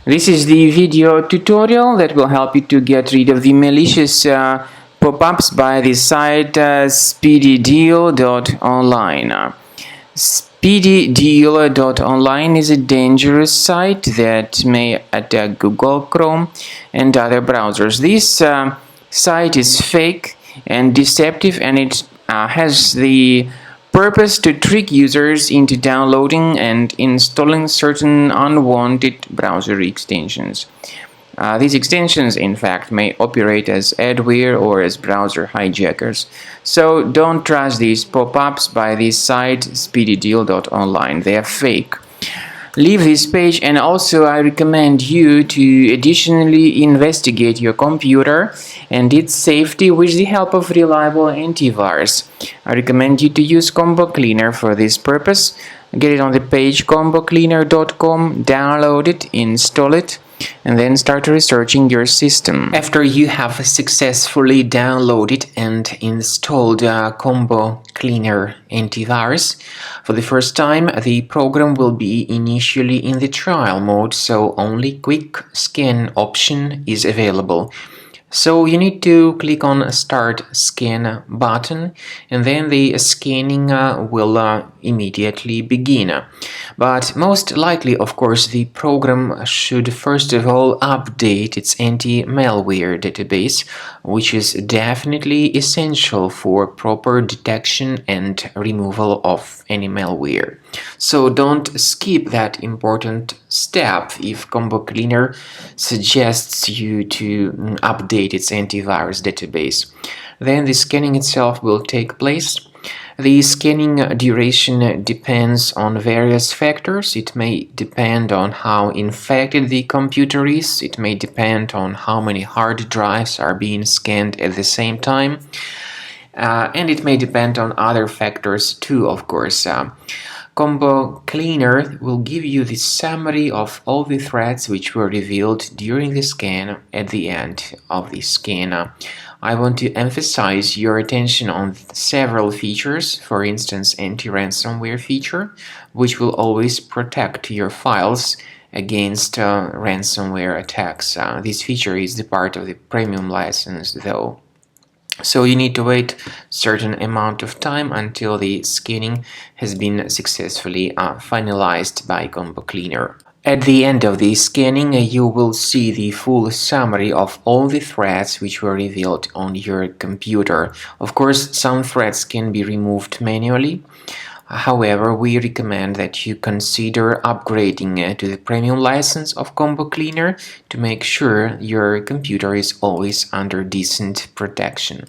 This is the video tutorial that will help you to get rid of the malicious pop-ups by the site Speedydeal.online. Speedydeal.online is a dangerous site that may attack Google Chrome and other browsers. This site is fake and deceptive, and it has the purpose to trick users into downloading and installing certain unwanted browser extensions. These extensions, in fact, may operate as adware or as browser hijackers. So don't trust these pop-ups by this site Speedydeal.online. They are fake. Leave this page, and also I recommend you to additionally investigate your computer and its safety with the help of reliable antivirus. I recommend you to use Combo Cleaner for this purpose. Get it on the page combocleaner.com, download it, install it, and then start researching your system. After you have successfully downloaded and installed Combo Cleaner antivirus, for the first time the program will be initially in the trial mode, so only quick scan option is available. So you need to click on Start Scan button, and then the scanning will immediately begin. But most likely, of course, the program should first of all update its anti-malware database, which is definitely essential for proper detection and removal of any malware. So don't skip that important step if Combo Cleaner suggests you to update its antivirus database. Then the scanning itself will take place. The scanning duration depends on various factors. It may depend on how infected the computer is. It may depend on how many hard drives are being scanned at the same time. And it may depend on other factors too, of course. Combo Cleaner will give you the summary of all the threats which were revealed during the scan at the end of the scan. I want to emphasize your attention on several features, for instance, anti-ransomware feature, which will always protect your files against ransomware attacks. This feature is the part of the premium license, though. So you need to wait a certain amount of time until the scanning has been successfully finalized by Combo Cleaner. At the end of the scanning, you will see the full summary of all the threats which were revealed on your computer. Of course, some threats can be removed manually. However, we recommend that you consider upgrading to the premium license of Combo Cleaner to make sure your computer is always under decent protection.